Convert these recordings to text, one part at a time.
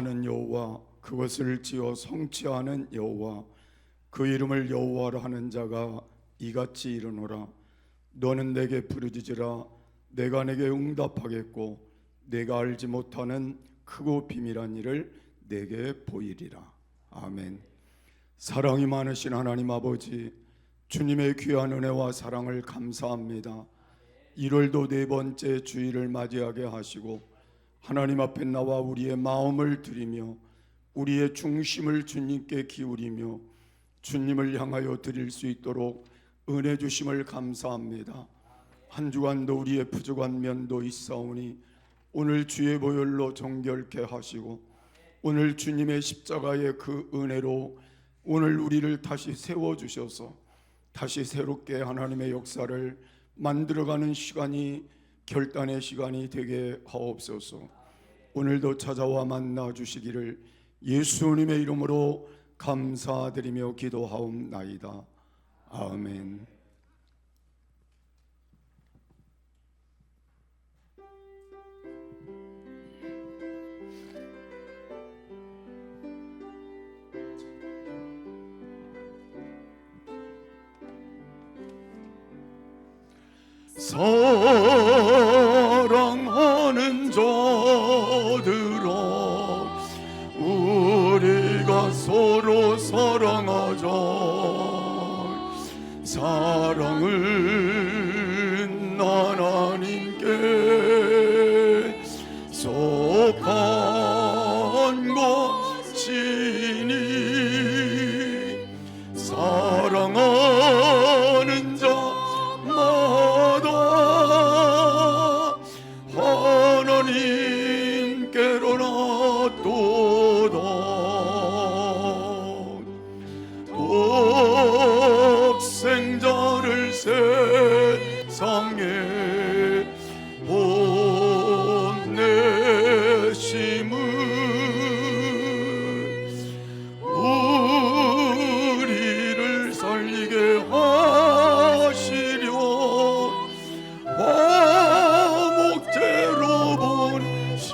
구원하는 여호와, 그것을 지어 성취하는 여호와, 그 이름을 여호와로 하는 자가 이같이 이르노라. 너는 내게 부르짖으라. 내가 내게 응답하겠고 내가 알지 못하는 크고 비밀한 일을 내게 보이리라. 아멘. 사랑이 많으신 하나님 아버지, 주님의 귀한 은혜와 사랑을 감사합니다. 1월도 네 번째 주일을 맞이하게 하시고 하나님 앞에 나와 우리의 마음을 드리며 우리의 중심을 주님께 기울이며 주님을 향하여 드릴 수 있도록 은혜 주심을 감사합니다. 한 주간도 우리의 부족한 면도 있사오니 오늘 주의 보혈로 정결케 하시고 오늘 주님의 십자가의 그 은혜로 오늘 우리를 다시 세워주셔서 다시 새롭게 하나님의 역사를 만들어가는 시간이 결단의 시간이 되게 하옵소서. 오늘도 찾아와 만나 주시기를 예수님의 이름으로 감사드리며 기도하옵나이다. 아멘. 사랑하는 자들아, 우리가 서로 사랑하자. 사랑은 하나님께 속한 것이니 사랑하는 자마다 하나님께로 낫도다. 독생자를 세상에 보내심은 우리를 살리게 하시려 화목제로 보내셨도다.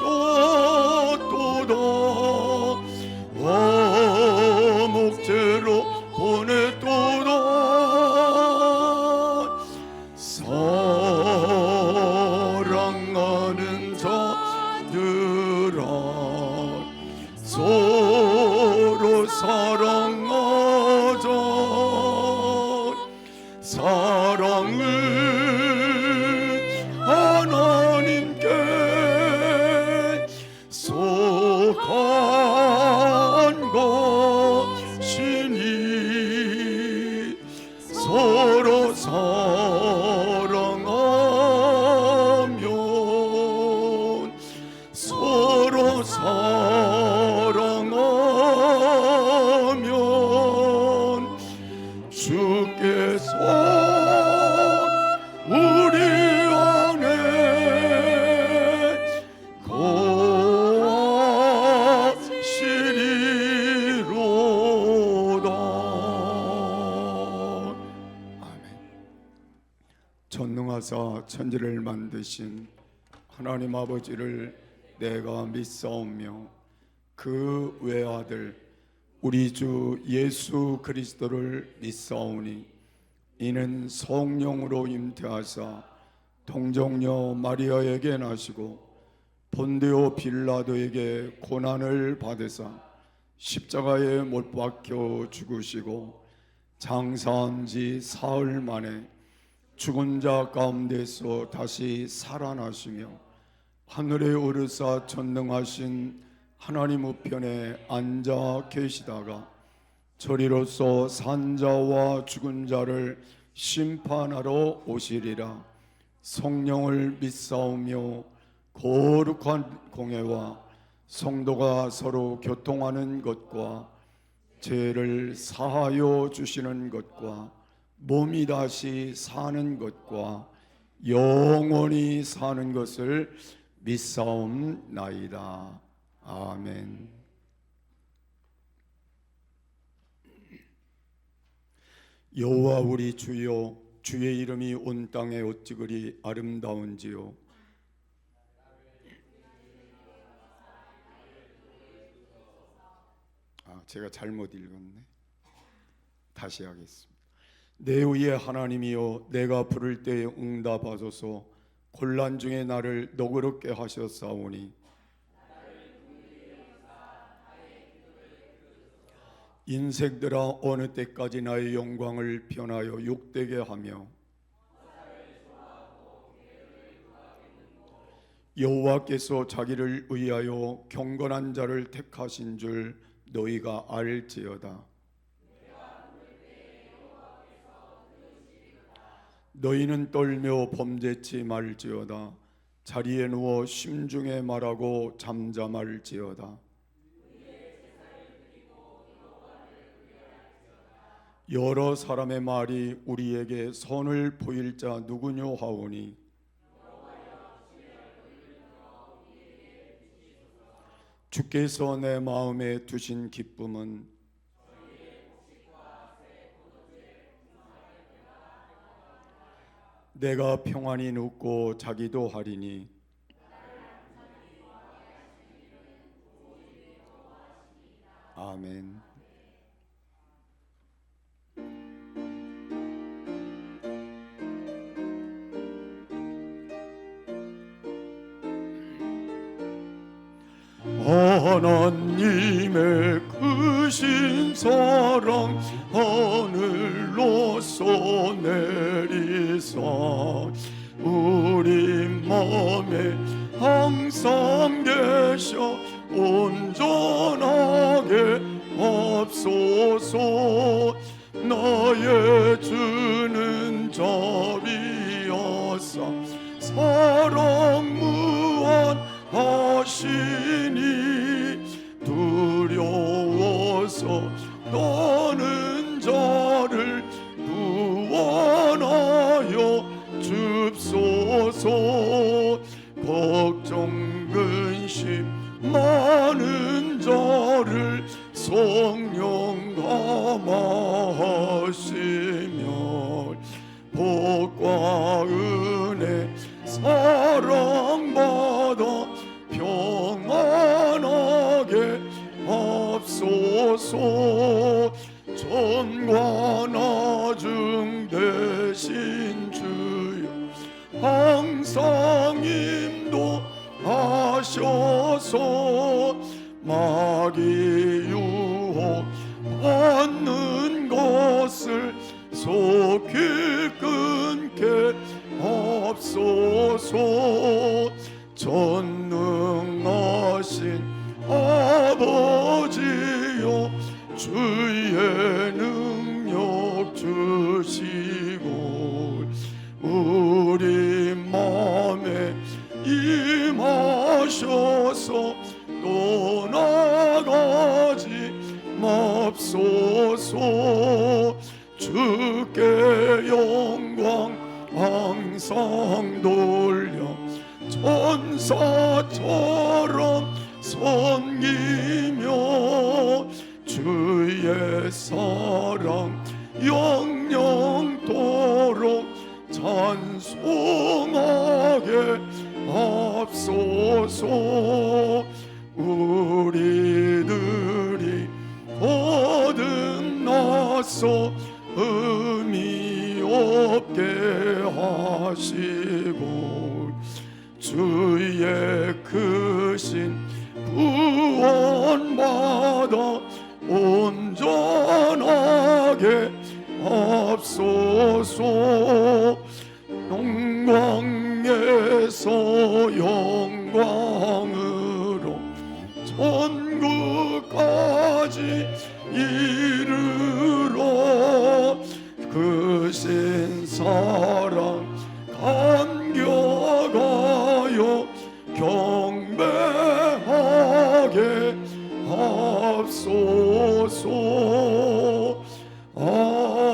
화목제로 보냈도다. 사랑하는 자들아, 서로 사랑하자. 사랑은 하나님께 속한 것이니 서로 사랑하면 서로 사랑하면 주께서 우리 안에 거하시리로다. 아멘. 전능하사 천지를 만드신 하나님 아버지를 내가 믿사오며 그 외아들 우리 주 예수 그리스도를 믿사오니 이는 성령으로 잉태하사 동정녀 마리아에게 나시고 본디오 빌라도에게 고난을 받으사 십자가에 못 박혀 죽으시고 장사한 지 사흘 만에 죽은 자 가운데서 다시 살아나시며 하늘에 오르사 전능하신 하나님 우편에 앉아 계시다가 저리로서 산자와 죽은 자를 심판하러 오시리라. 성령을 믿사오며 거룩한 공회와 성도가 서로 교통하는 것과 죄를 사하여 주시는 것과 몸이 다시 사는 것과 영원히 사는 것을 믿사옵나이다. 아멘. 여호와 우리 주여, 주의 이름이 온 땅에 어찌 그리 아름다운지요. 제가 잘못 읽었네. 다시 하겠습니다. 내 위에 하나님이여 내가 부를 때에 응답하소서. 곤란 중에 나를 너그럽게 하셨사오니 인생들아 어느 때까지 나의 영광을 변하여 욕되게 하며 여호와께서 자기를 위하여 경건한 자를 택하신 줄 너희가 알지어다. 너희는 떨며 범죄치 말지어다. 자리에 누워 심중에 말하고 잠잠할지어다. 여러 사람의 말이 우리에게 선을 보일 자 누구뇨 하오니 주께서 내 마음에 두신 기쁨은 내가 평안히 눕고 자기도 하리니 아멘. 하나님의 크신 사랑 하늘로서 내리사 우리 맘에 항상 계셔 온전하게 합소서. 나의 주는 자비하사 사랑 무한하시니 두려워서 떠는 자를 구원하여 줍소서. 걱정 근심 많은 자를 성령 감화하시며 복과 은혜 사랑받아 평안하게 합소서. 전과 나중 대신 주여 항상 인도하셔서 마귀 유혹 받는 것을 속히 끊게 합소서. 전능하신 아버지여 주의 능력 주시고 우리 맘에 임하셔서 떠나가지 맙소서. 주께 영광 항상 돌려 천사처럼 섬기며 주의 사랑 영영토록 찬송하게 합소서. 우리들이 거듭나서 의미 없게 하시고 주의 크신 구원받아 온전하게 합소서. 영광에서 영광으로 천국까지 이르러 크신 사랑 감격하여 경배하게 합소서. 아멘.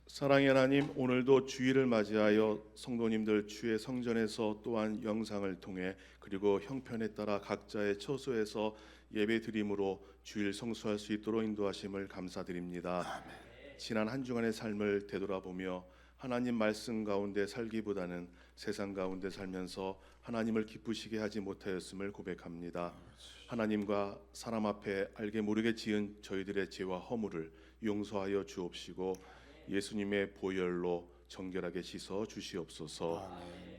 사랑의 하나님, 오늘도 주일을 맞이하여 성도님들 주의 성전에서 또한 영상을 통해 그리고 형편에 따라 각자의 처소에서 예배드림으로 주일 성수할 수 있도록 인도하심을 감사드립니다. 아멘. 지난 한 주간의 삶을 되돌아보며 하나님 말씀 가운데 살기보다는 세상 가운데 살면서 하나님을 기쁘시게 하지 못하였음을 고백합니다. 하나님과 사람 앞에 알게 모르게 지은 저희들의 죄와 허물을 용서하여 주옵시고 예수님의 보혈로 정결하게 씻어 주시옵소서.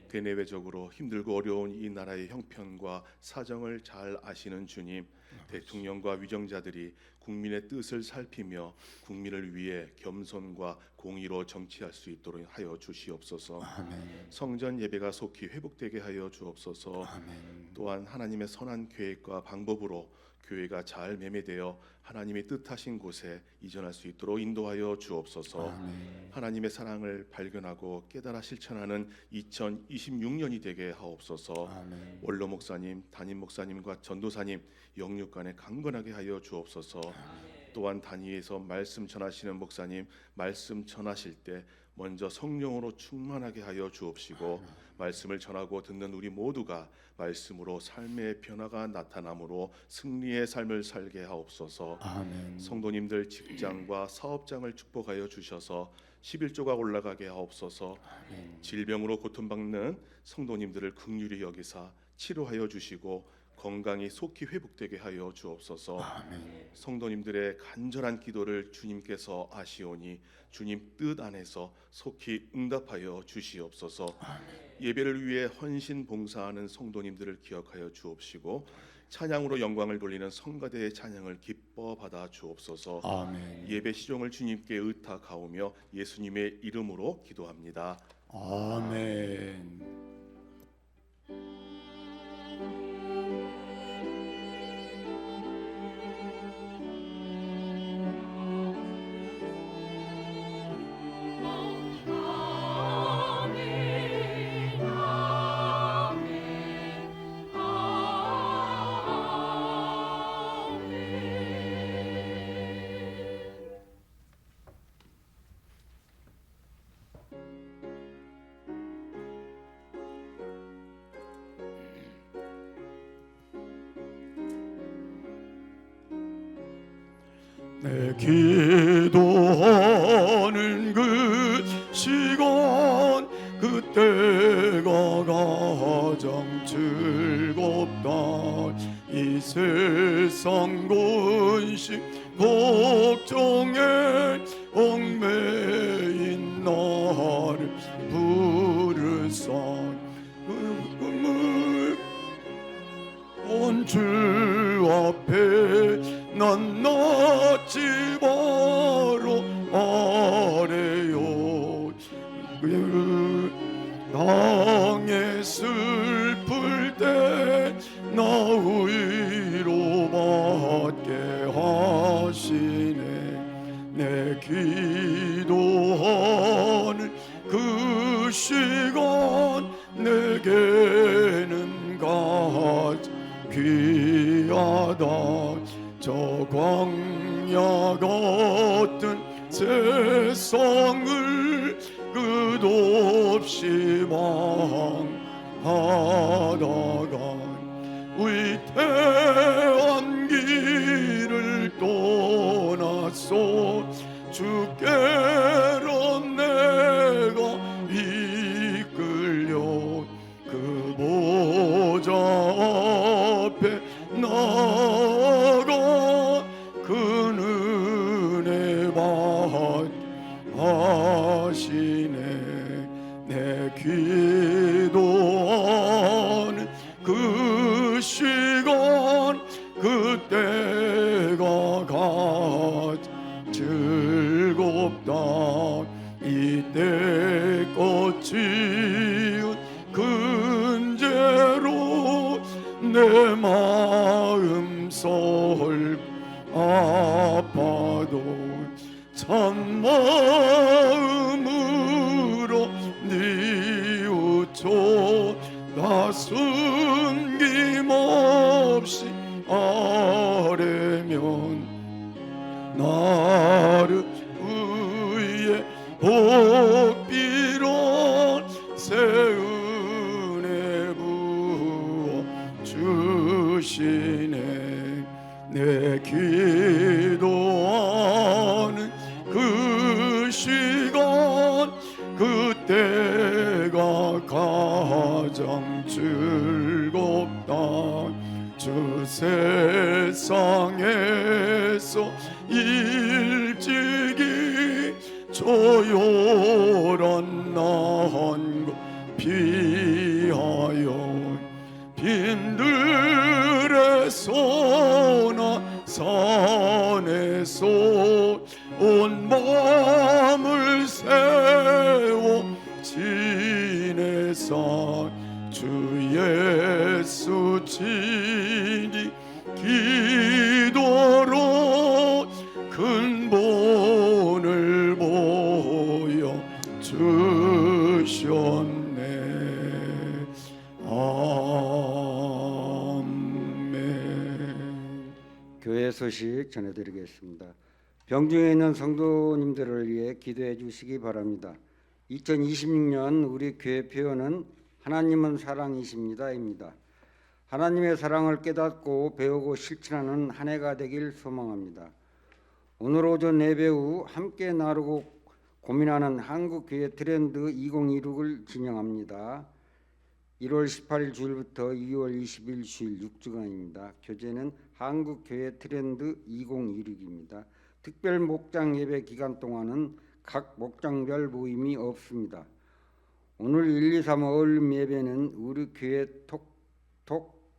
대내외적으로 힘들고 어려운 이 나라의 형편과 사정을 잘 아시는 주님, 대통령과 위정자들이 국민의 뜻을 살피며 국민을 위해 겸손과 공의로 정치할 수 있도록 하여 주시옵소서. 아멘. 성전 예배가 속히 회복되게 하여 주옵소서. 아멘. 또한 하나님의 선한 계획과 방법으로 교회가 잘 매매되어 하나님이 뜻하신 곳에 이전할 수 있도록 인도하여 주옵소서. 아멘. 하나님의 사랑을 발견하고 깨달아 실천하는 2026년이 되게 하옵소서. 아멘. 원로 목사님, 담임 목사님과 전도사님 영육간에 강건하게 하여 주옵소서. 또한 단위에서 말씀 전하시는 목사님 말씀 전하실 때 먼저 성령으로 충만하게 하여 주옵시고 말씀을 전하고 듣는 우리 모두가 말씀으로 삶의 변화가 나타나므로 승리의 삶을 살게 하옵소서. 아멘. 성도님들 직장과 사업장을 축복하여 주셔서 11조가 올라가게 하옵소서. 질병으로 고통받는 성도님들을 긍휼히 여기사 치료하여 주시고 건강이 속히 회복되게 하여 주옵소서. 아멘. 성도님들의 간절한 기도를 주님께서 아시오니 주님 뜻 안에서 속히 응답하여 주시옵소서. 예배를 위해 헌신 봉사하는 성도님들을 기억하여 주옵시고 찬양으로 영광을 돌리는 성가대의 찬양을 기뻐 받아 주옵소서. 아멘. 예배 시종을 주님께 의탁하오며 예수님의 이름으로 기도합니다. 아멘. 내 기도하는 그 시간 그때가 가장 즐겁다. 이 세상 근심 걱정에 얽매인 나를 부르사 온 주 앞에 난 낯지 바로 아래요. 땅에 슬플 때 나 위로받게 하시네. 내 기도하는 그 시간 내게는 가장 귀하다. 저 광야 같은 세상을 끝없이 망하다가 위태한 길을 떠나서 주께로 내가 이끌려 그 보좌 앞에 나가 그 은혜 받하시네. 내 기도하는 그 시간 그때가 가장 즐겁다. 이때 꽃이은 근제로 내 마음 설 아파도 참마음으로 뉘우쳐 나 숨김없이 아뢰면 나를 위해 복비로 새 은혜 부어 주시네. 내 기도하는 그 시간 그 즐겁다. 주 세상에서 일찍이 조용한 난것 피하여 빈들에서나 산에서 온 마음을 세워 지내사 주 예수 친히 기도로 근본을 보여 주셨네. 아멘. 교회 소식 전해드리겠습니다. 병중에 있는 성도님들을 위해 기도해 주시기 바랍니다. 2026년 우리 교회 표어는 하나님은 사랑이십니다입니다. 하나님의 사랑을 깨닫고 배우고 실천하는 한 해가 되길 소망합니다. 오늘 오전 예배 후 함께 나누고 고민하는 한국교회 트렌드 2026을 진행합니다. 1월 18일 주일부터 2월 20일 주일 6주간입니다. 교재는 한국교회 트렌드 2026입니다. 특별 목장 예배 기간 동안은 각 목장별 모임이 없습니다. 오늘 1, 2, 3 어울림 예배는 우리 교회 톡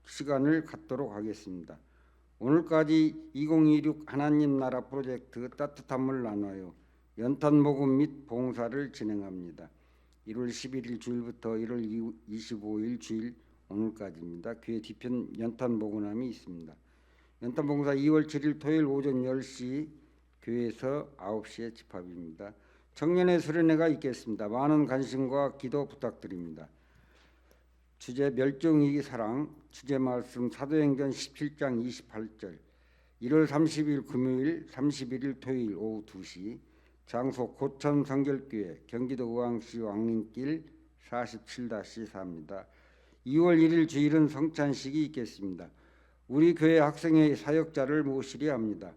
시간을 갖도록 하겠습니다. 오늘까지 2026 하나님 나라 프로젝트 따뜻한 물 나눠요 연탄 모금 및 봉사를 진행합니다. 1월 11일 주일부터 1월 25일 주일 오늘까지입니다. 교회 뒤편 연탄 모금함이 있습니다. 연탄 봉사 2월 7일 토요일 오전 10시 교회에서 9시에 집합입니다. 청년의 수련회가 있겠습니다. 많은 관심과 기도 부탁드립니다. 주제 멸종위기 사랑, 주제 말씀 사도행전 17장 28절, 1월 30일 금요일, 31일 토요일 오후 2시, 장소 고천 성결교회 경기도 의왕시 왕림길 47-4입니다. 2월 1일 주일은 성찬식이 있겠습니다. 우리 교회 학생의 사역자를 모시려 합니다.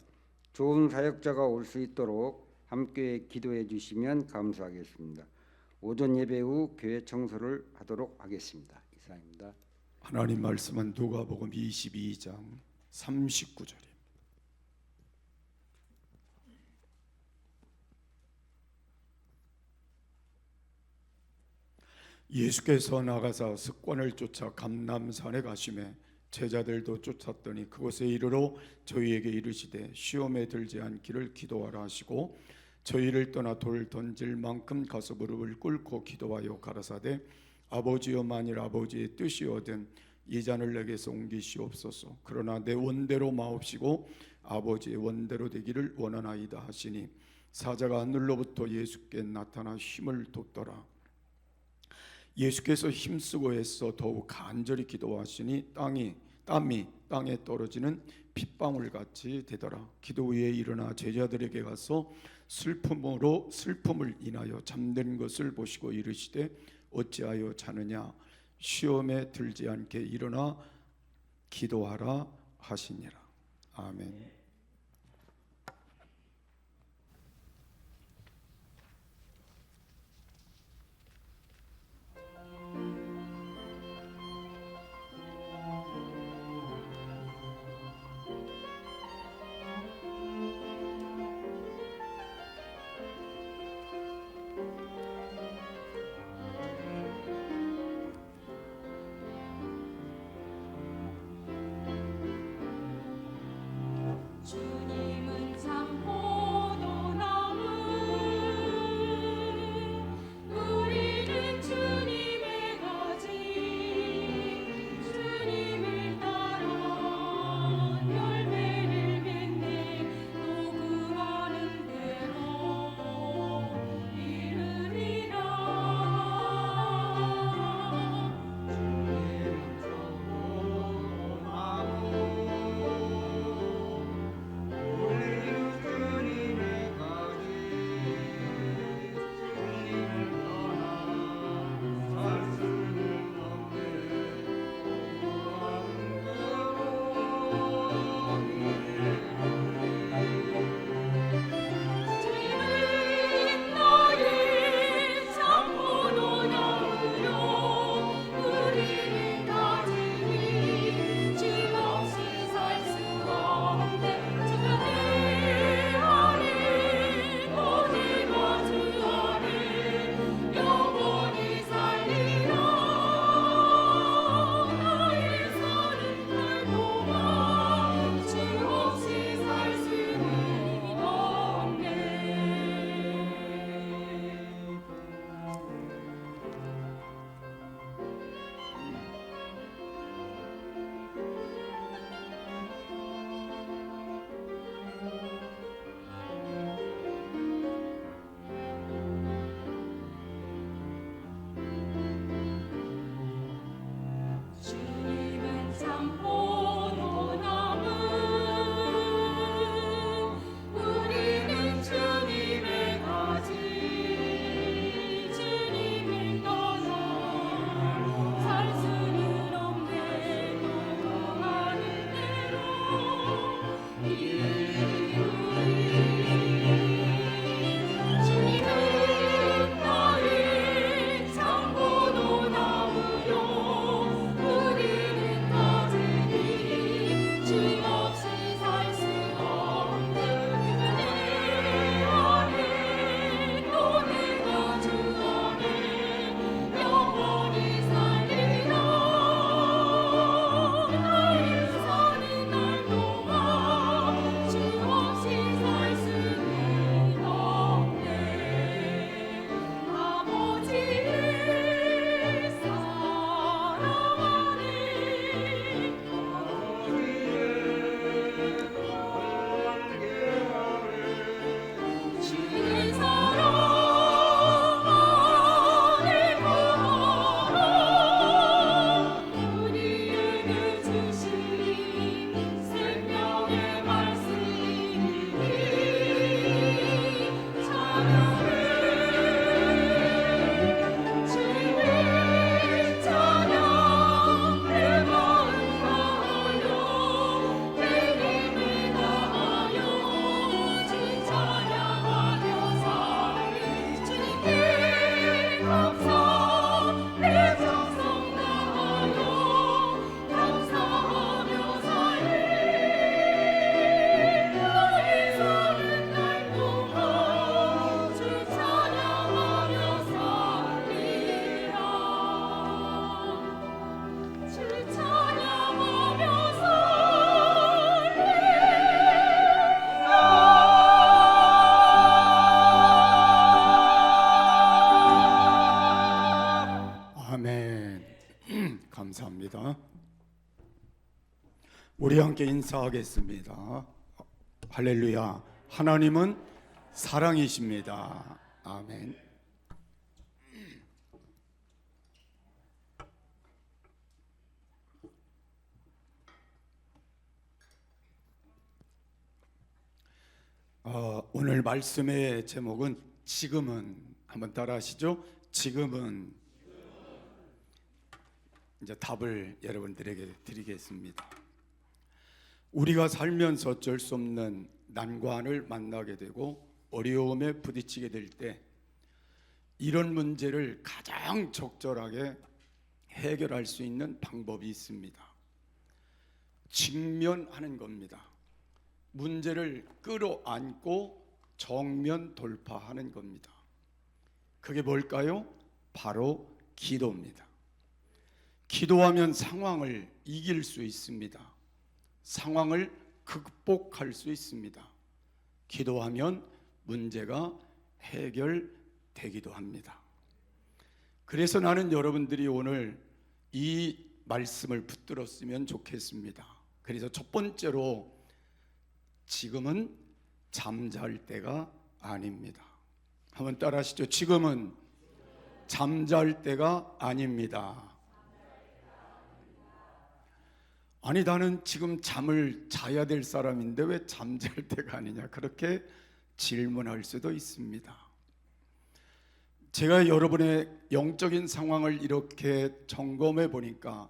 좋은 사역자가 올 수 있도록 함께 기도해 주시면 감사하겠습니다. 오전 예배 후 교회 청소를 하도록 하겠습니다. 이상입니다. 하나님 말씀은 누가복음 22장 39절입니다. 예수께서 나가사 습관을 쫓아 감람산에 가시매 제자들도 쫓았더니 그곳에 이르러 저희에게 이르시되 시험에 들지 않기를 기도하라 하시고 저희를 떠나 돌 던질 만큼 가서 무릎을 꿇고 기도하여 가라사대 아버지여 만일 아버지의 뜻이오든 이 잔을 내게서 옮기시옵소서. 그러나 내 원대로 마옵시고 아버지의 원대로 되기를 원하나이다 하시니 사자가 하늘로부터 예수께 나타나 힘을 돋더라. 예수께서 힘쓰고 애써 더욱 간절히 기도하시니 땀이 땅에 떨어지는 핏방울 같이 되더라. 기도 후에 일어나 제자들에게 가서 슬픔을 인하여 잠든 것을 보시고 이르시되 어찌하여 자느냐 시험에 들지 않게 일어나 기도하라 하시니라. 아멘. 함께 인사하겠습니다. 할렐루야. 하나님은 사랑이십니다. 아멘. 오늘 말씀의 제목은 지금은, 한번 따라하시죠. 지금은. 이제 답을 여러분들에게 드리겠습니다. 우리가 살면서 어쩔 수 없는 난관을 만나게 되고 어려움에 부딪히게 될 때 이런 문제를 가장 적절하게 해결할 수 있는 방법이 있습니다. 직면하는 겁니다. 문제를 끌어안고 정면 돌파하는 겁니다. 그게 뭘까요? 바로 기도입니다. 기도하면 상황을 이길 수 있습니다. 상황을 극복할 수 있습니다. 기도하면 문제가 해결되기도 합니다. 그래서 나는 여러분들이 오늘 이 말씀을 붙들었으면 좋겠습니다. 그래서 첫 번째로 지금은 잠잘 때가 아닙니다. 한번 따라하시죠. 지금은 잠잘 때가 아닙니다. 아니, 나는 지금 잠을 자야 될 사람인데 왜 잠잘 때가 아니냐, 그렇게 질문할 수도 있습니다. 제가 여러분의 영적인 상황을 이렇게 점검해 보니까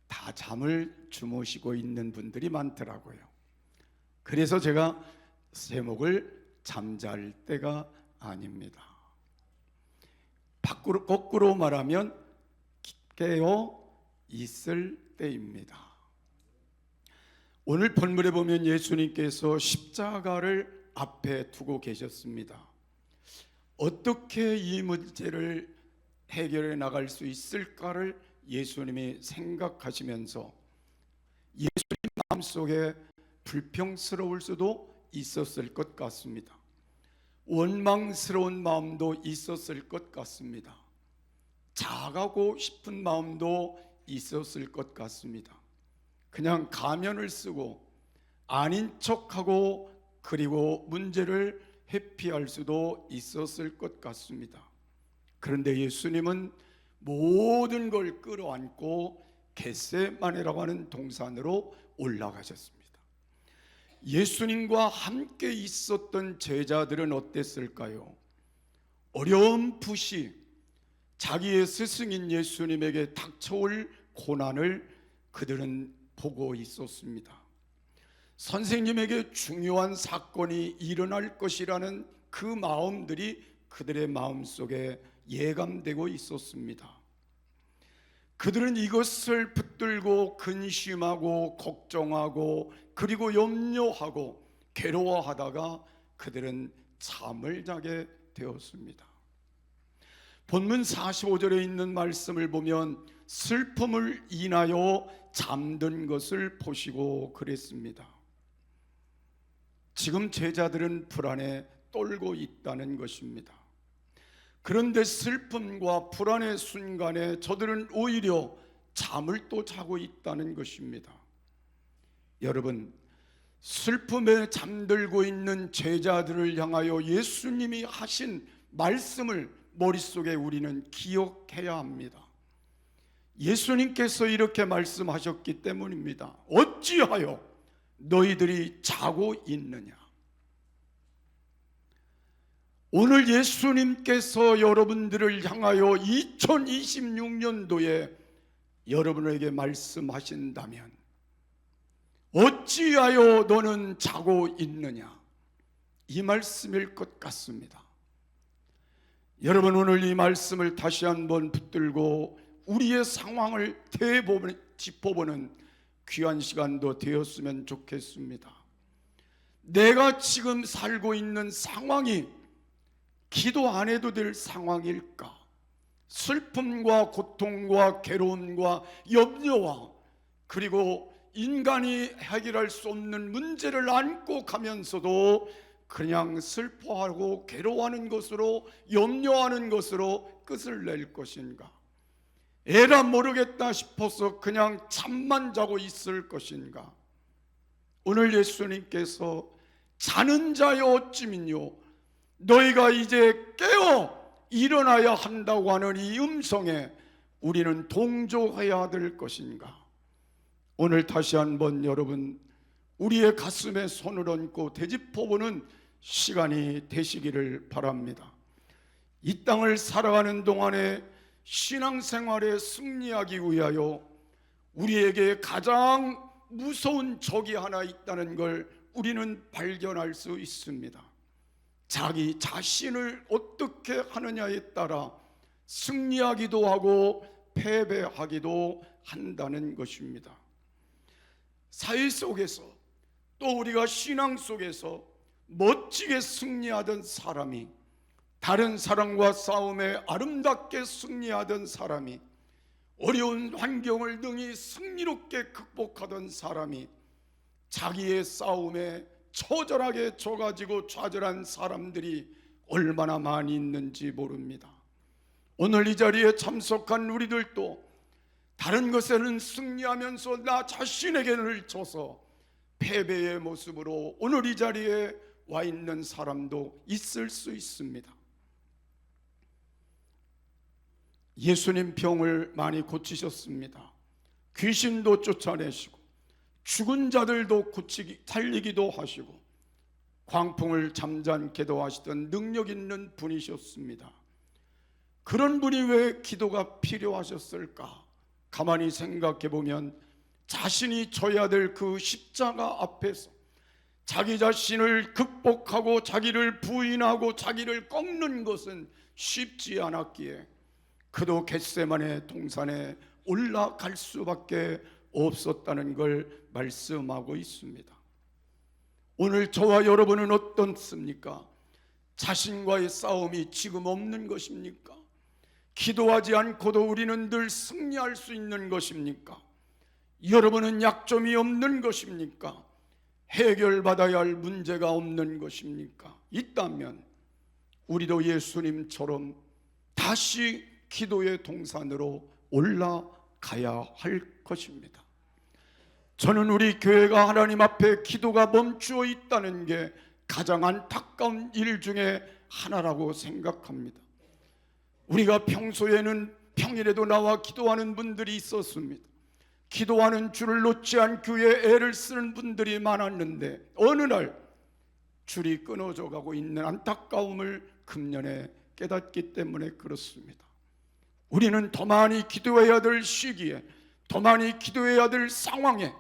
다 잠을 주무시고 있는 분들이 많더라고요. 그래서 제가 제목을 잠잘 때가 아닙니다. 거꾸로 말하면 깨어 있을 때입니다. 오늘 본문에 보면 예수님께서 십자가를 앞에 두고 계셨습니다. 어떻게 이 문제를 해결해 나갈 수 있을까를 예수님이 생각하시면서 예수님 마음속에 불평스러울 수도 있었을 것 같습니다. 원망스러운 마음도 있었을 것 같습니다. 자가고 싶은 마음도 있었을 것 같습니다. 그냥 가면을 쓰고 아닌 척하고 그리고 문제를 회피할 수도 있었을 것 같습니다. 그런데 예수님은 모든 걸 끌어안고 겟세마네라고 하는 동산으로 올라가셨습니다. 예수님과 함께 있었던 제자들은 어땠을까요? 어렴풋이 자기의 스승인 예수님에게 닥쳐올 고난을 그들은 보고 있었습니다. 선생님에게 중요한 사건이 일어날 것이라는 그 마음들이 그들의 마음속에 예감되고 있었습니다. 그들은 이것을 붙들고 근심하고 걱정하고 그리고 염려하고 괴로워하다가 그들은 잠을 자게 되었습니다. 본문 45절에 있는 말씀을 보면 슬픔을 인하여 잠든 것을 보시고 그랬습니다. 지금 제자들은 불안에 떨고 있다는 것입니다. 그런데 슬픔과 불안의 순간에 저들은 오히려 잠을 또 자고 있다는 것입니다. 여러분, 슬픔에 잠들고 있는 제자들을 향하여 예수님이 하신 말씀을 머릿속에 우리는 기억해야 합니다. 예수님께서 이렇게 말씀하셨기 때문입니다. 어찌하여 너희들이 자고 있느냐. 오늘 예수님께서 여러분들을 향하여 2026년도에 여러분에게 말씀하신다면 어찌하여 너는 자고 있느냐, 이 말씀일 것 같습니다. 여러분, 오늘 이 말씀을 다시 한번 붙들고 우리의 상황을 짚어보는 귀한 시간도 되었으면 좋겠습니다. 내가 지금 살고 있는 상황이 기도 안 해도 될 상황일까? 슬픔과 고통과 괴로움과 염려와 그리고 인간이 해결할 수 없는 문제를 안고 가면서도 그냥 슬퍼하고 괴로워하는 것으로, 염려하는 것으로 끝을 낼 것인가? 에라 모르겠다 싶어서 그냥 잠만 자고 있을 것인가? 오늘 예수님께서 자는 자여 어찌민요 너희가 이제 깨어 일어나야 한다고 하는 이 음성에 우리는 동조해야 될 것인가? 오늘 다시 한번 여러분 우리의 가슴에 손을 얹고 되짚어보는 시간이 되시기를 바랍니다. 이 땅을 살아가는 동안에 신앙생활에 승리하기 위하여 우리에게 가장 무서운 적이 하나 있다는 걸 우리는 발견할 수 있습니다. 자기 자신을 어떻게 하느냐에 따라 승리하기도 하고 패배하기도 한다는 것입니다. 사회 속에서 또 우리가 신앙 속에서 멋지게 승리하던 사람이, 다른 사람과 싸움에 아름답게 승리하던 사람이, 어려운 환경을 능히 승리롭게 극복하던 사람이 자기의 싸움에 처절하게 져가지고 좌절한 사람들이 얼마나 많이 있는지 모릅니다. 오늘 이 자리에 참석한 우리들도 다른 것에는 승리하면서 나 자신에게는 져서 패배의 모습으로 오늘 이 자리에 와 있는 사람도 있을 수 있습니다. 예수님 병을 많이 고치셨습니다. 귀신도 쫓아내시고 죽은 자들도 살리기도 하시고 광풍을 잠잠케도 하시던 능력 있는 분이셨습니다. 그런 분이 왜 기도가 필요하셨을까? 가만히 생각해 보면 자신이 져야 될 그 십자가 앞에서 자기 자신을 극복하고 자기를 부인하고 자기를 꺾는 것은 쉽지 않았기에 그도 겟세마네 동산에 올라갈 수밖에 없었다는 걸 말씀하고 있습니다. 오늘 저와 여러분은 어떻습니까? 자신과의 싸움이 지금 없는 것입니까? 기도하지 않고도 우리는 늘 승리할 수 있는 것입니까? 여러분은 약점이 없는 것입니까? 해결받아야 할 문제가 없는 것입니까? 있다면 우리도 예수님처럼 다시 기도의 동산으로 올라가야 할 것입니다. 저는 우리 교회가 하나님 앞에 기도가 멈추어 있다는 게 가장 안타까운 일 중에 하나라고 생각합니다. 우리가 평소에는 평일에도 나와 기도하는 분들이 있었습니다. 기도하는 줄을 놓지 않기 위해 애를 쓰는 분들이 많았는데 어느 날 줄이 끊어져 가고 있는 안타까움을 금년에 깨닫기 때문에 그렇습니다. 우리는 더 많이 기도해야 될 시기에, 더 많이 기도해야 될 상황에,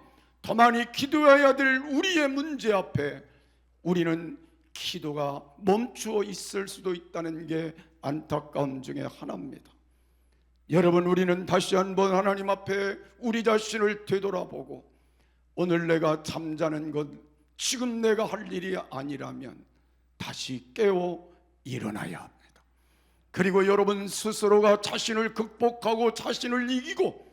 더 많이 기도해야 될 우리의 문제 앞에 우리는 기도가 멈추어 있을 수도 있다는 게 안타까움 중에 하나입니다. 여러분, 우리는 다시 한번 하나님 앞에 우리 자신을 되돌아보고 오늘 내가 잠자는 것, 지금 내가 할 일이 아니라면 다시 깨어 일어나야 합니다. 그리고 여러분 스스로가 자신을 극복하고 자신을 이기고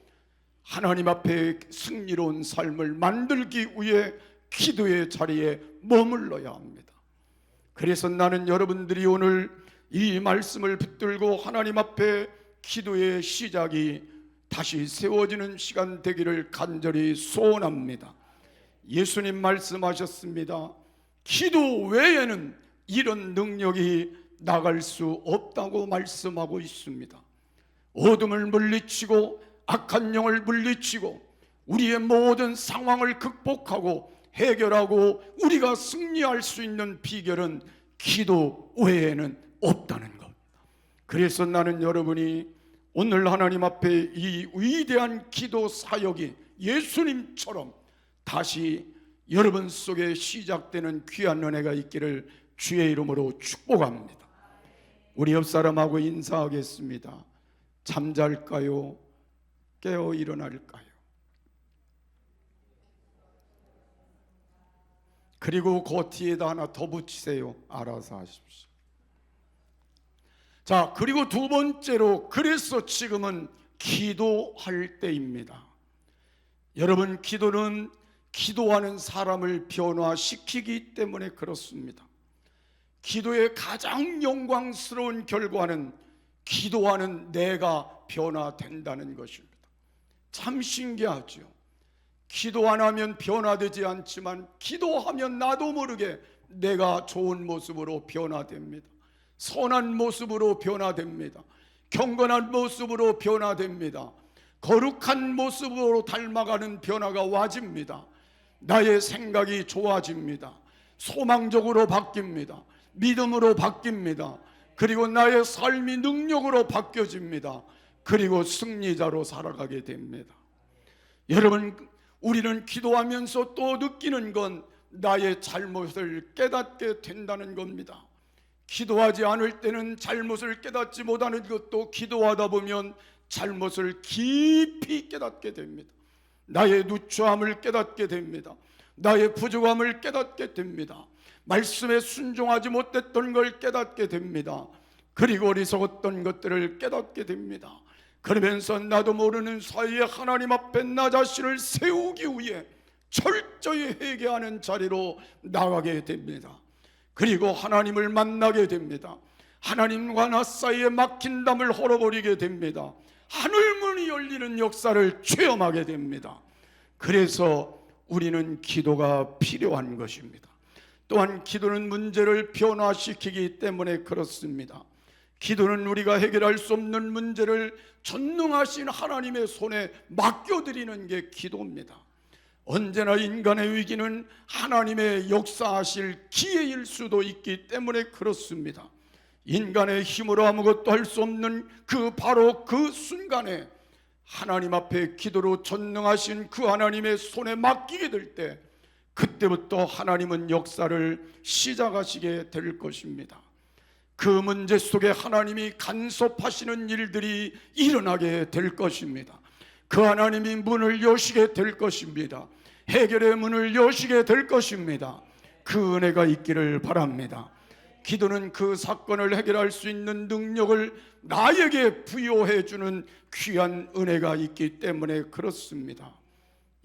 하나님 앞에 승리로운 삶을 만들기 위해 기도의 자리에 머물러야 합니다. 그래서 나는 여러분들이 오늘 이 말씀을 붙들고 하나님 앞에 기도의 시작이 다시 세워지는 시간 되기를 간절히 소원합니다. 예수님 말씀하셨습니다. 기도 외에는 이런 능력이 나갈 수 없다고 말씀하고 있습니다. 어둠을 물리치고 악한 영을 물리치고 우리의 모든 상황을 극복하고 해결하고 우리가 승리할 수 있는 비결은 기도 외에는 없다는 겁니다. 그래서 나는 여러분이 오늘 하나님 앞에 이 위대한 기도 사역이 예수님처럼 다시 여러분 속에 시작되는 귀한 은혜가 있기를 주의 이름으로 축복합니다. 우리 옆 사람하고 인사하겠습니다. 잠잘까요? 깨어 일어날까요? 그리고 그 뒤에다 하나 더 붙이세요. 알아서 하십시오. 자, 그리고 두 번째로, 그래서 지금은 기도할 때입니다. 여러분, 기도는 기도하는 사람을 변화시키기 때문에 그렇습니다. 기도의 가장 영광스러운 결과는 기도하는 내가 변화된다는 것입니다. 참 신기하죠. 기도 안 하면 변화되지 않지만 기도하면 나도 모르게 내가 좋은 모습으로 변화됩니다. 선한 모습으로 변화됩니다. 경건한 모습으로 변화됩니다. 거룩한 모습으로 닮아가는 변화가 와집니다. 나의 생각이 좋아집니다. 소망적으로 바뀝니다. 믿음으로 바뀝니다. 그리고 나의 삶이 능력으로 바뀌어집니다. 그리고 승리자로 살아가게 됩니다. 여러분, 우리는 기도하면서 또 느끼는 건 나의 잘못을 깨닫게 된다는 겁니다. 기도하지 않을 때는 잘못을 깨닫지 못하는 것도 기도하다 보면 잘못을 깊이 깨닫게 됩니다. 나의 누추함을 깨닫게 됩니다. 나의 부족함을 깨닫게 됩니다. 말씀에 순종하지 못했던 걸 깨닫게 됩니다. 그리고 어리석었던 것들을 깨닫게 됩니다. 그러면서 나도 모르는 사이에 하나님 앞에 나 자신을 세우기 위해 철저히 회개하는 자리로 나가게 됩니다. 그리고 하나님을 만나게 됩니다. 하나님과 나 사이에 막힌 담을 헐어버리게 됩니다. 하늘문이 열리는 역사를 체험하게 됩니다. 그래서 우리는 기도가 필요한 것입니다. 또한 기도는 문제를 변화시키기 때문에 그렇습니다. 기도는 우리가 해결할 수 없는 문제를 전능하신 하나님의 손에 맡겨드리는 게 기도입니다. 언제나 인간의 위기는 하나님의 역사하실 기회일 수도 있기 때문에 그렇습니다. 인간의 힘으로 아무것도 할 수 없는 바로 그 순간에 하나님 앞에 기도로 전능하신 그 하나님의 손에 맡기게 될 때, 그때부터 하나님은 역사를 시작하시게 될 것입니다. 그 문제 속에 하나님이 간섭하시는 일들이 일어나게 될 것입니다. 그 하나님이 문을 여시게 될 것입니다. 해결의 문을 여시게 될 것입니다. 그 은혜가 있기를 바랍니다. 기도는 그 사건을 해결할 수 있는 능력을 나에게 부여해 주는 귀한 은혜가 있기 때문에 그렇습니다.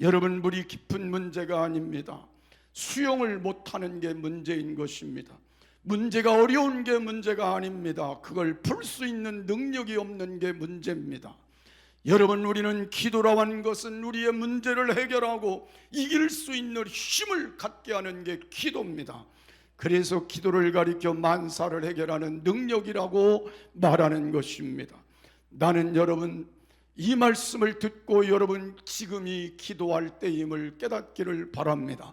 여러분, 물이 깊은 문제가 아닙니다. 수영을 못하는 게 문제인 것입니다. 문제가 어려운 게 문제가 아닙니다. 그걸 풀 수 있는 능력이 없는 게 문제입니다. 여러분, 우리는 기도라고 하는 것은 우리의 문제를 해결하고 이길 수 있는 힘을 갖게 하는 게 기도입니다. 그래서 기도를 가리켜 만사를 해결하는 능력이라고 말하는 것입니다. 나는 여러분, 이 말씀을 듣고 여러분 지금이 기도할 때임을 깨닫기를 바랍니다.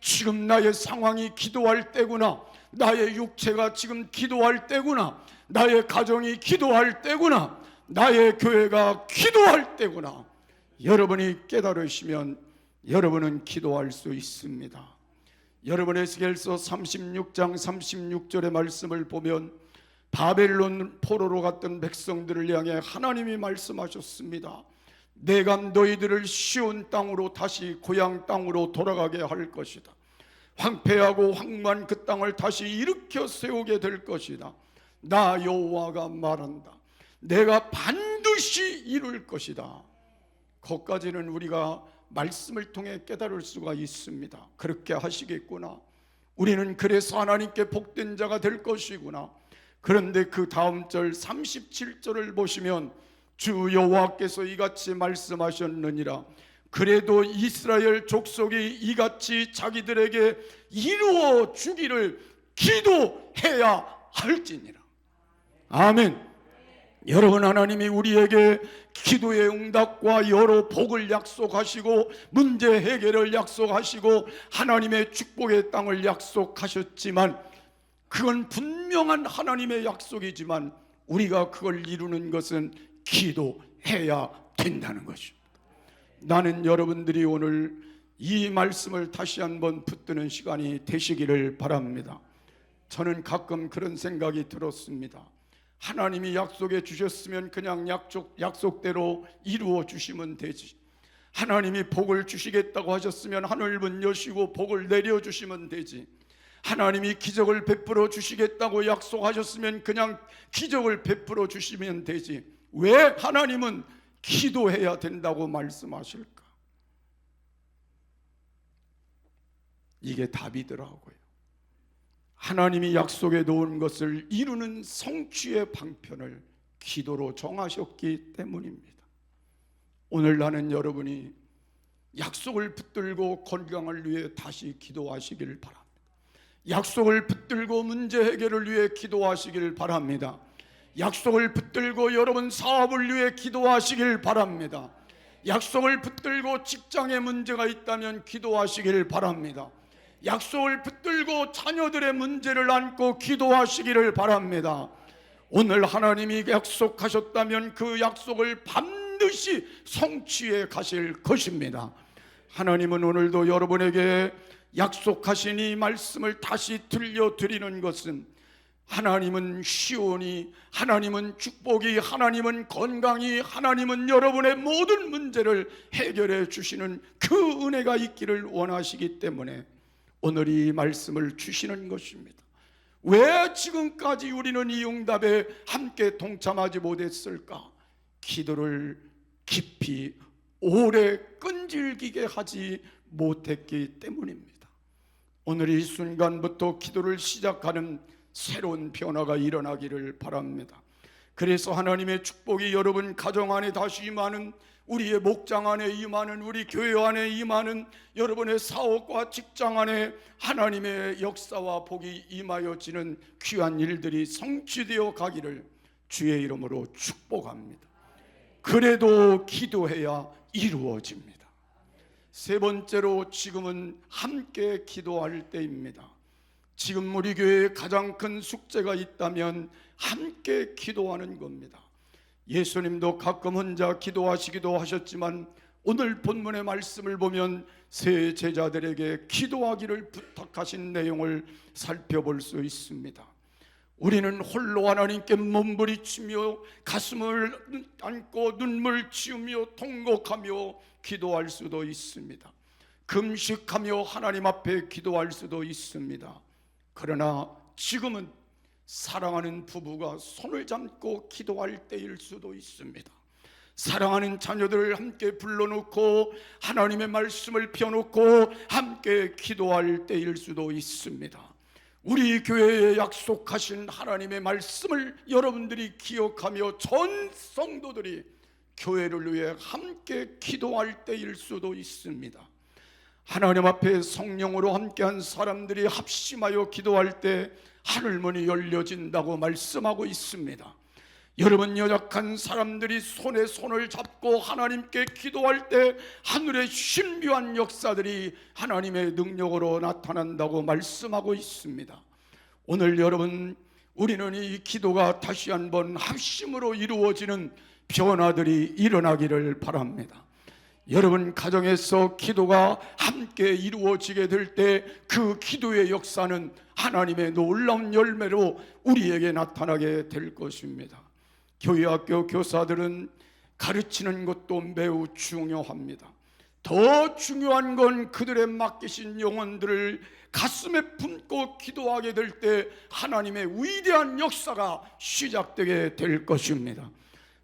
지금 나의 상황이 기도할 때구나. 나의 육체가 지금 기도할 때구나. 나의 가정이 기도할 때구나. 나의 교회가 기도할 때구나. 여러분이 깨달으시면 여러분은 기도할 수 있습니다. 여러분, 에스겔서 36장 36절의 말씀을 보면 바벨론 포로로 갔던 백성들을 향해 하나님이 말씀하셨습니다. 내가 너희들을 시온 땅으로 다시 고향 땅으로 돌아가게 할 것이다. 황폐하고 황무한 그 땅을 다시 일으켜 세우게 될 것이다. 나 여호와가 말한다. 내가 반드시 이룰 것이다. 거기까지는 우리가 말씀을 통해 깨달을 수가 있습니다. 그렇게 하시겠구나. 우리는 그래서 하나님께 복된 자가 될 것이구나. 그런데 그 다음 절 37절을 보시면 주 여호와께서 이같이 말씀하셨느니라. 그래도 이스라엘 족속이 이같이 자기들에게 이루어 주기를 기도해야 할지니라. 아멘. 여러분, 하나님이 우리에게 기도의 응답과 여러 복을 약속하시고 문제 해결을 약속하시고 하나님의 축복의 땅을 약속하셨지만, 그건 분명한 하나님의 약속이지만 우리가 그걸 이루는 것은 기도해야 된다는 것입니다. 나는 여러분들이 오늘 이 말씀을 다시 한번 붙드는 시간이 되시기를 바랍니다. 저는 가끔 그런 생각이 들었습니다. 하나님이 약속해 주셨으면 그냥 약속대로 이루어 주시면 되지. 하나님이 복을 주시겠다고 하셨으면 하늘문 여시고 복을 내려 주시면 되지. 하나님이 기적을 베풀어 주시겠다고 약속하셨으면 그냥 기적을 베풀어 주시면 되지. 왜 하나님은 기도해야 된다고 말씀하실까? 이게 답이더라고요. 하나님이 약속해 놓은 것을 이루는 성취의 방편을 기도로 정하셨기 때문입니다. 오늘 나는 여러분이 약속을 붙들고 건강을 위해 다시 기도하시길 바랍니다. 약속을 붙들고 문제 해결을 위해 기도하시길 바랍니다. 약속을 붙들고 여러분 사업을 위해 기도하시길 바랍니다. 약속을 붙들고 직장에 문제가 있다면 기도하시길 바랍니다. 약속을 붙들고 자녀들의 문제를 안고 기도하시기를 바랍니다. 오늘 하나님이 약속하셨다면 그 약속을 반드시 성취해 가실 것입니다. 하나님은 오늘도 여러분에게 약속하신 이 말씀을 다시 들려드리는 것은 하나님은 시온이, 하나님은 축복이, 하나님은 건강이, 하나님은 여러분의 모든 문제를 해결해 주시는 그 은혜가 있기를 원하시기 때문에 오늘 이 말씀을 주시는 것입니다. 왜 지금까지 우리는 이 응답에 함께 동참하지 못했을까? 기도를 깊이 오래 끈질기게 하지 못했기 때문입니다. 오늘 이 순간부터 기도를 시작하는 새로운 변화가 일어나기를 바랍니다. 그래서 하나님의 축복이 여러분 가정 안에 다시 임하는, 우리의 목장 안에 임하는, 우리 교회 안에 임하는, 여러분의 사업과 직장 안에 하나님의 역사와 복이 임하여지는 귀한 일들이 성취되어 가기를 주의 이름으로 축복합니다. 그래도 기도해야 이루어집니다. 세 번째로, 지금은 함께 기도할 때입니다. 지금 우리 교회에 가장 큰 숙제가 있다면 함께 기도하는 겁니다. 예수님도 가끔 혼자 기도하시기도 하셨지만 오늘 본문의 말씀을 보면 세 제자들에게 기도하기를 부탁하신 내용을 살펴볼 수 있습니다. 우리는 홀로 하나님께 몸부림치며 가슴을 안고 눈물 지으며 통곡하며 기도할 수도 있습니다. 금식하며 하나님 앞에 기도할 수도 있습니다. 그러나 지금은 사랑하는 부부가 손을 잡고 기도할 때일 수도 있습니다. 사랑하는 자녀들을 함께 불러놓고 하나님의 말씀을 펴놓고 함께 기도할 때일 수도 있습니다. 우리 교회에 약속하신 하나님의 말씀을 여러분들이 기억하며 전 성도들이 교회를 위해 함께 기도할 때일 수도 있습니다. 하나님 앞에 성령으로 함께한 사람들이 합심하여 기도할 때 하늘문이 열려진다고 말씀하고 있습니다. 여러분, 연약한 사람들이 손에 손을 잡고 하나님께 기도할 때 하늘의 신비한 역사들이 하나님의 능력으로 나타난다고 말씀하고 있습니다. 오늘 여러분, 우리는 이 기도가 다시 한번 합심으로 이루어지는 변화들이 일어나기를 바랍니다. 여러분 가정에서 기도가 함께 이루어지게 될 때 그 기도의 역사는 하나님의 놀라운 열매로 우리에게 나타나게 될 것입니다. 교회학교 교사들은 가르치는 것도 매우 중요합니다. 더 중요한 건 그들의 맡기신 영혼들을 가슴에 품고 기도하게 될 때 하나님의 위대한 역사가 시작되게 될 것입니다.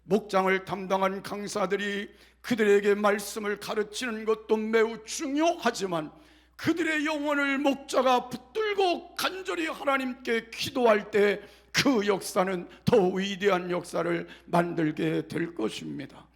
목장을 담당한 강사들이 그들에게 말씀을 가르치는 것도 매우 중요하지만 그들의 영혼을 목자가 붙들고 간절히 하나님께 기도할 때 그 역사는 더 위대한 역사를 만들게 될 것입니다.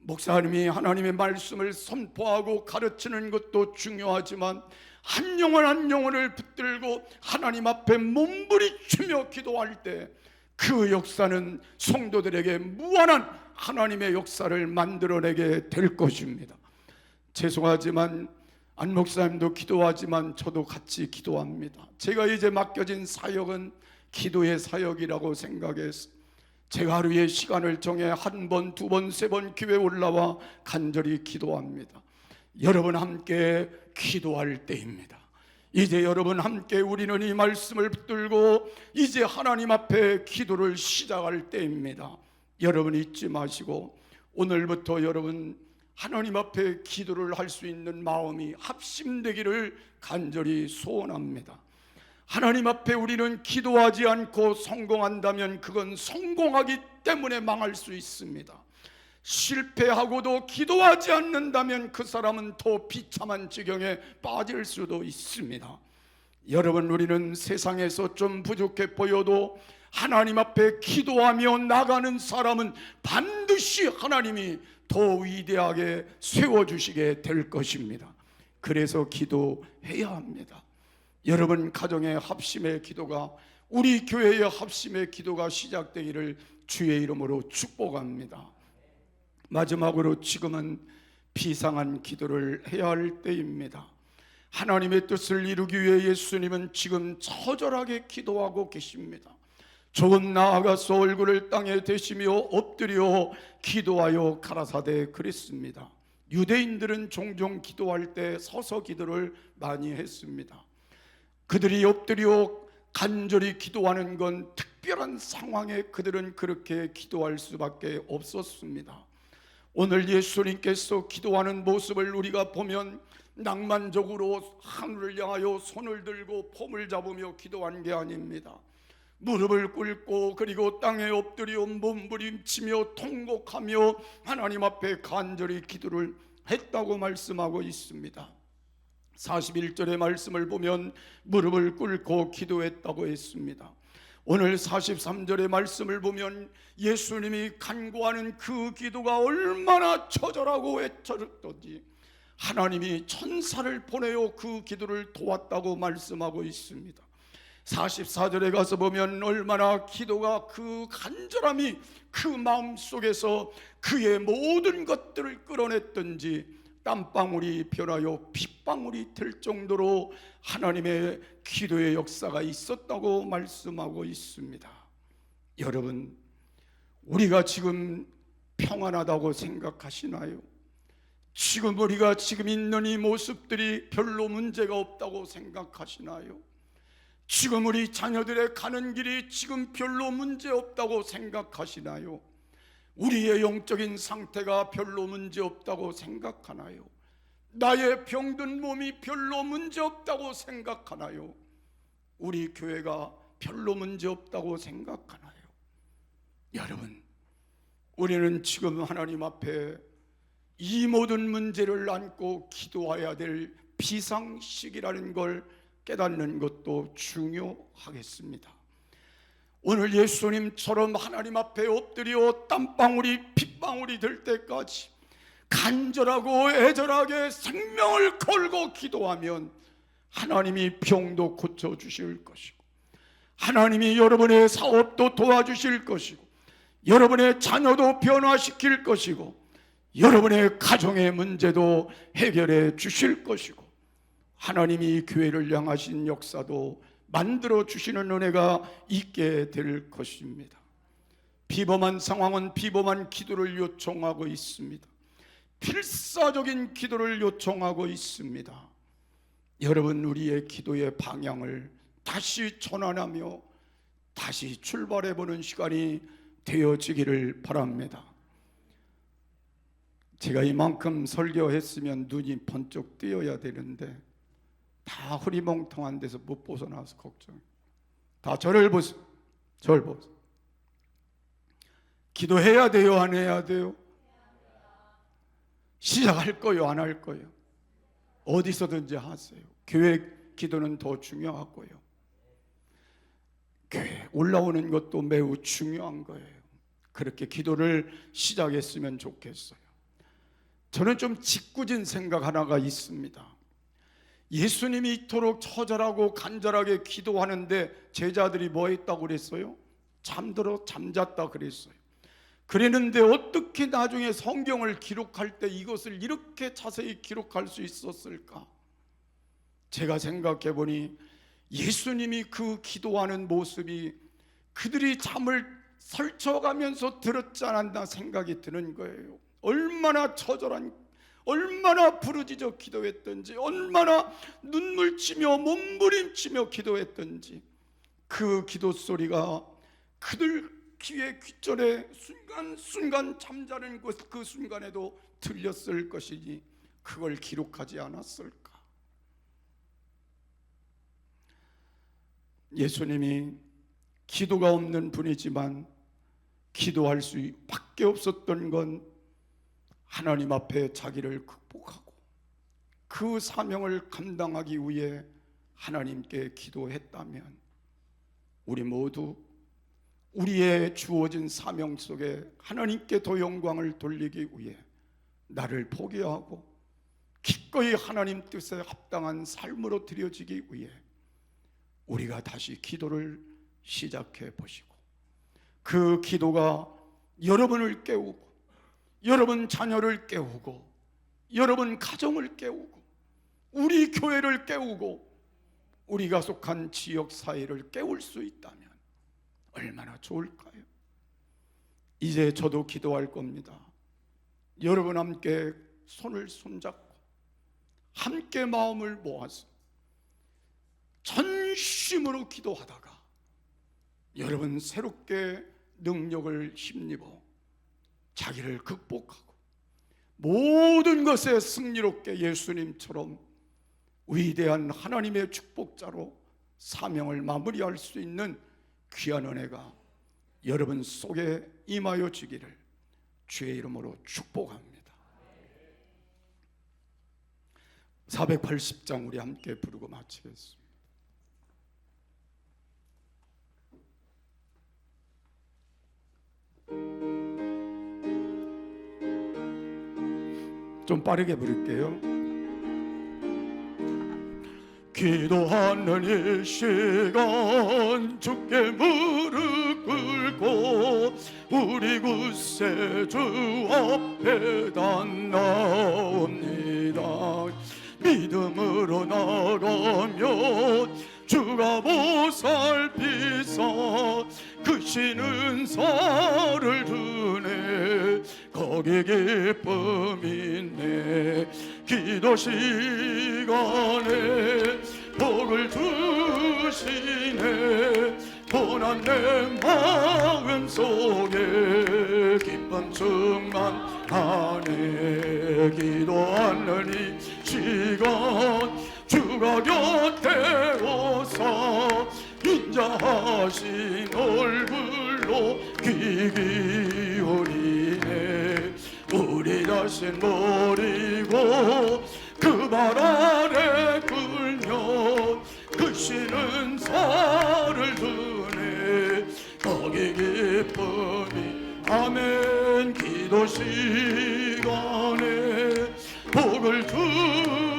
목사님이 하나님의 말씀을 선포하고 가르치는 것도 중요하지만 한 영혼 한 영혼을 붙들고 하나님 앞에 몸부림치며 기도할 때 그 역사는 성도들에게 무한한 하나님의 역사를 만들어내게 될 것입니다. 죄송하지만 안 목사님도 기도하지만 저도 같이 기도합니다. 제가 이제 맡겨진 사역은 기도의 사역이라고 생각해서 제가 하루에 시간을 정해 한 번, 두 번, 세 번 교회에 올라와 간절히 기도합니다. 여러분 함께 기도할 때입니다. 이제 여러분 함께 우리는 이 말씀을 붙들고 이제 하나님 앞에 기도를 시작할 때입니다. 여러분 잊지 마시고 오늘부터 여러분 하나님 앞에 기도를 할 수 있는 마음이 합심되기를 간절히 소원합니다. 하나님 앞에 우리는 기도하지 않고 성공한다면 그건 성공하기 때문에 망할 수 있습니다. 실패하고도 기도하지 않는다면 그 사람은 더 비참한 지경에 빠질 수도 있습니다. 여러분, 우리는 세상에서 좀 부족해 보여도 하나님 앞에 기도하며 나가는 사람은 반드시 하나님이 더 위대하게 세워주시게 될 것입니다. 그래서 기도해야 합니다. 여러분 가정의 합심의 기도가, 우리 교회의 합심의 기도가 시작되기를 주의 이름으로 축복합니다. 마지막으로 지금은 비상한 기도를 해야 할 때입니다. 하나님의 뜻을 이루기 위해 예수님은 지금 처절하게 기도하고 계십니다. 조금 나아가서 얼굴을 땅에 대시며 엎드려 기도하여 가라사대 그랬습니다. 유대인들은 종종 기도할 때 서서 기도를 많이 했습니다. 그들이 엎드려 간절히 기도하는 건 특별한 상황에 그들은 그렇게 기도할 수밖에 없었습니다. 오늘 예수님께서 기도하는 모습을 우리가 보면 낭만적으로 하늘을 향하여 손을 들고 폼을 잡으며 기도한 게 아닙니다. 무릎을 꿇고 그리고 땅에 엎드려 몸부림치며 통곡하며 하나님 앞에 간절히 기도를 했다고 말씀하고 있습니다. 41절의 말씀을 보면 무릎을 꿇고 기도했다고 했습니다. 오늘 43절의 말씀을 보면 예수님이 간구하는 그 기도가 얼마나 처절하고 애처롭던지 하나님이 천사를 보내어 그 기도를 도왔다고 말씀하고 있습니다. 44절에 가서 보면 얼마나 기도가 그 간절함이 그 마음속에서 그의 모든 것들을 끌어냈던지 땀방울이 변하여 핏방울이 될 정도로 하나님의 기도의 역사가 있었다고 말씀하고 있습니다. 여러분, 우리가 지금 평안하다고 생각하시나요? 지금 우리가 지금 있는 이 모습들이 별로 문제가 없다고 생각하시나요? 지금 우리 자녀들의 가는 길이 지금 별로 문제 없다고 생각하시나요? 우리의 영적인 상태가 별로 문제 없다고 생각하나요? 나의 병든 몸이 별로 문제 없다고 생각하나요? 우리 교회가 별로 문제 없다고 생각하나요? 여러분, 우리는 지금 하나님 앞에 이 모든 문제를 안고 기도해야 될 비상시기라는 걸 깨닫는 것도 중요하겠습니다. 오늘 예수님처럼 하나님 앞에 엎드려 땀방울이 핏방울이 될 때까지 간절하고 애절하게 생명을 걸고 기도하면 하나님이 병도 고쳐주실 것이고 하나님이 여러분의 사업도 도와주실 것이고 여러분의 자녀도 변화시킬 것이고 여러분의 가정의 문제도 해결해 주실 것이고 하나님이 교회를 향하신 역사도 만들어 주시는 은혜가 있게 될 것입니다. 비범한 상황은 비범한 기도를 요청하고 있습니다. 필사적인 기도를 요청하고 있습니다. 여러분, 우리의 기도의 방향을 다시 전환하며 다시 출발해보는 시간이 되어지기를 바랍니다. 제가 이만큼 설교했으면 눈이 번쩍 뜨여야 되는데 다 흐리멍텅한 데서 못 벗어나서 걱정. 다 저를 보세요. 저를 보세요. 기도해야 돼요? 안 해야 돼요? 시작할 거요? 안 할 거요? 어디서든지 하세요. 교회 기도는 더 중요하고요. 교회 올라오는 것도 매우 중요한 거예요. 그렇게 기도를 시작했으면 좋겠어요. 저는 좀 짓궂은 생각 하나가 있습니다. 예수님이 이토록 처절하고 간절하게 기도하는데 제자들이 뭐 했다고 그랬어요? 잠잤다 그랬어요. 그랬는데 어떻게 나중에 성경을 기록할 때 이것을 이렇게 자세히 기록할 수 있었을까? 제가 생각해 보니 예수님이 그 기도하는 모습이 그들이 잠을 설쳐가면서 들었지 않았나 생각이 드는 거예요. 얼마나 처절한, 얼마나 부르짖어 기도했던지, 얼마나 눈물치며 몸부림치며 기도했던지 그 기도 소리가 그들 귀에 귓전에 순간순간 잠자는 그 순간에도 들렸을 것이니 그걸 기록하지 않았을까? 예수님이 기도가 없는 분이지만 기도할 수밖에 없었던 건 하나님 앞에 자기를 극복하고 그 사명을 감당하기 위해 하나님께 기도했다면 우리 모두 우리의 주어진 사명 속에 하나님께 더 영광을 돌리기 위해 나를 포기하고 기꺼이 하나님 뜻에 합당한 삶으로 드려지기 위해 우리가 다시 기도를 시작해 보시고, 그 기도가 여러분을 깨우고 여러분 자녀를 깨우고 여러분 가정을 깨우고 우리 교회를 깨우고 우리가 속한 지역 사회를 깨울 수 있다면 얼마나 좋을까요? 이제 저도 기도할 겁니다. 여러분 함께 손을 손잡고 함께 마음을 모아서 전심으로 기도하다가 여러분 새롭게 능력을 힘입어 자기를 극복하고 모든 것에 승리롭게 예수님처럼 위대한 하나님의 축복자로 사명을 마무리할 수 있는 귀한 은혜가 여러분 속에 임하여 지기를 주의 이름으로 축복합니다. 480장 우리 함께 부르고 마치겠습니다. 좀 빠르게 부를게요. 기도하는 이 시간 주께 무릎 꿇고 우리 구세주 앞에다 나옵니다. 믿음으로 나가면 주가 보살피사 크신 은사를 주네. 거기 기쁨이 있네. 기도 시간에 복을 주시네. 고난 내 마음 속에 기쁨 충만하네. 기도하는 이 시간 주가 곁에 오사 인자하신 얼굴로 귀 기울이네. 우리 자신 버리고 그 발 아래 굴며 크시는 살을 주네. 거기 기쁨이 아멘. 기도 시간에 복을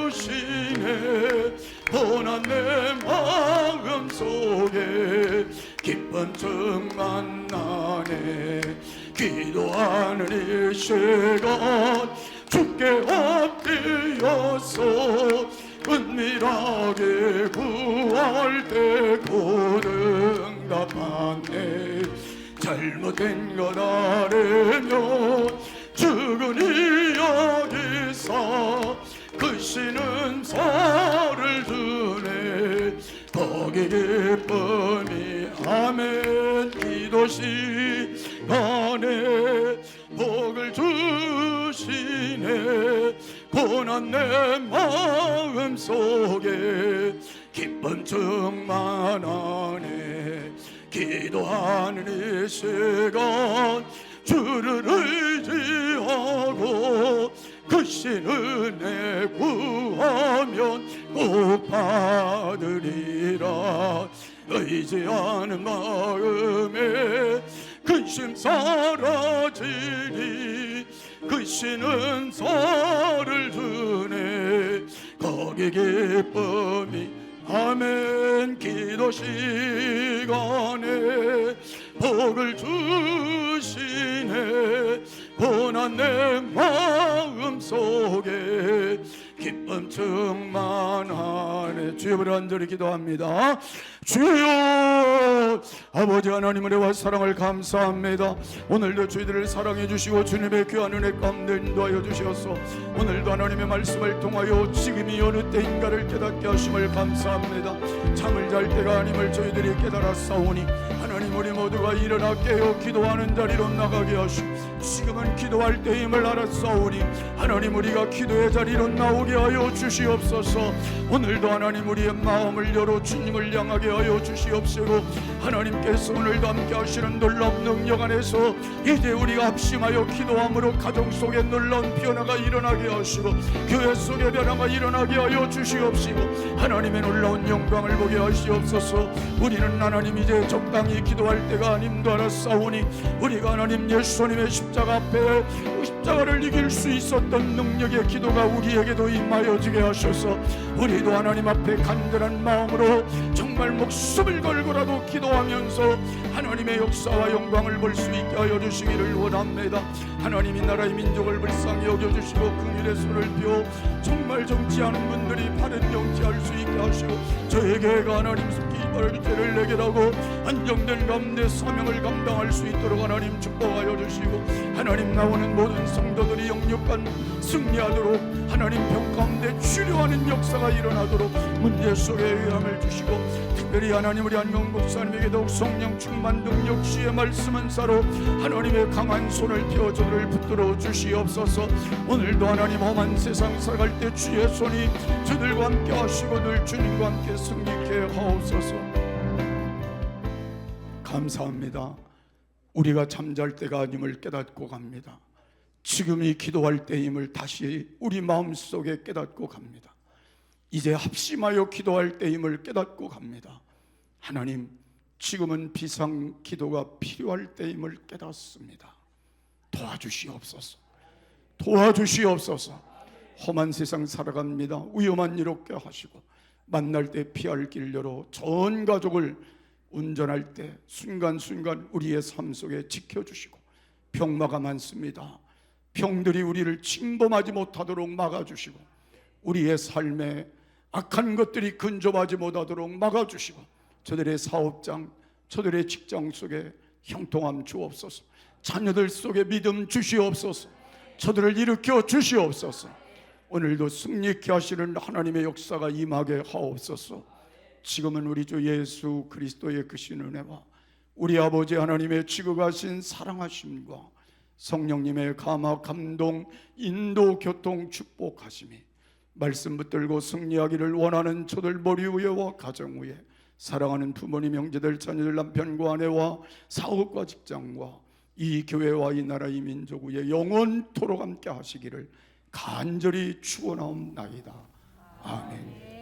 주시네. 고난 내 마음 속에 기쁨 충만나네. 기도하는 이 시간 주께 엎드려서 은밀하게 구할 때 곧 응답하네. 잘못된 것 아뢰면 죽으니 여기서 크시는 살을 주네. 거기 기쁨이 아멘. 기도 시간에 복을 주시네. 고난 내 마음 속에 기쁨 충만하네. 기도하는 이 시간 주를 의지하고 크신 은혜 구하면 꼭 받으리라. 의지하는 마음에 근심 사라지니 크신 은사를 주네. 거기 기쁨이 아멘. 기도 시간에 복을 주시네. 고난 내 마음 속에 기쁨 충만하네. 주여 간절히 기도합니다. 주여 아버지 하나님 은혜와 사랑을 감사합니다. 오늘도 저희들을 사랑해 주시고 주님의 귀한 은혜 가운데 인도하여 주셔서 오늘도 하나님의 말씀을 통하여 지금이 어느 때인가를 깨닫게 하심을 감사합니다. 잠을 잘 때가 아님을 저희들이 깨달았사오니 하나님 우리 모두가 일어나 깨어 기도하는 자리로 나가게 하시고 지금은 기도할 때임을 알았사오니 하나님 우리가 기도의 자리로 나오게 하여 주옵소서. 주시옵소서. 오늘도 하나님 우리의 마음을 열어 주님을 향하게 하여 주시옵시고, 하나님께서 오늘도 함께 하시는 놀라운 능력 안에서 이제 우리가 합심하여 기도함으로 가정 속에 놀라운 변화가 일어나게 하시고 교회 속에 변화가 일어나게 하여 주시옵시고, 하나님의 놀라운 영광을 보게 하시옵소서. 우리는 하나님 이제 적당히 기도할 때가 아님도 알았사오니 우리가 하나님 예수님의 십자가 앞에 십자가를 이길 수 있었던 능력의 기도가 우리에게도 임하여지게 하셔서 우리도 하나님 앞에 간절한 마음으로 정말 목숨을 걸고라도 기도하면서 하나님의 역사와 영광을 볼 수 있게 하여 주시기를 원합니다. 하나님이 나라의 민족을 불쌍히 여겨주시고 긍휼의 손을 펴 정말 정치하는 분들이 바른 정치할 수 있게 하시고, 저에게가 하나님 속히 바른 죄를 내게라고 안정된 가운데 사명을 감당할 수 있도록 하나님 축복하여 주시고, 하나님 나오는 모든 성도들이 영육간 승리하도록 하나님 병 가운데 치료하는 역사가 일어나도록 문제 속에 의함을 주시고, 특별히 하나님 우리 안경 목사님에게 더욱 성령 충만 능력 주의 말씀 은사로 하나님의 강한 손을 펴 저를 붙들어 주시옵소서. 오늘도 하나님 험한 세상 살아갈 때 주의 손이 저들과 함께 하시고 늘 주님과 함께 승리케 하옵소서. 감사합니다. 우리가 잠잘 때가 아님을 깨닫고 갑니다. 지금이 기도할 때임을 다시 우리 마음속에 깨닫고 갑니다. 이제 합심하여 기도할 때임을 깨닫고 갑니다. 하나님, 지금은 비상 기도가 필요할 때임을 깨닫습니다. 도와주시옵소서. 도와주시옵소서. 험한 세상 살아갑니다. 위험한 일 없게 하시고 만날 때 피할 길 열어 전 가족을 운전할 때 순간순간 우리의 삶 속에 지켜주시고, 병마가 많습니다. 병들이 우리를 침범하지 못하도록 막아주시고, 우리의 삶에 악한 것들이 근접하지 못하도록 막아주시고, 저들의 사업장, 저들의 직장 속에 형통함 주옵소서. 자녀들 속에 믿음 주시옵소서. 저들을 일으켜 주시옵소서. 오늘도 승리케 하시는 하나님의 역사가 임하게 하옵소서. 지금은 우리 주 예수 그리스도의 크신 은혜와 우리 아버지 하나님의 지극하신 사랑하심과 성령님의 감화 감동 인도 교통 축복하심이 말씀 붙들고 승리하기를 원하는 저들 머리 위에와 가정 위에, 사랑하는 부모님, 형제들, 자녀들, 남편과 아내와 사업과 직장과 이 교회와 이 나라 이 민족 위에 영원토록 함께 하시기를 간절히 축원하옵나이다. 아멘.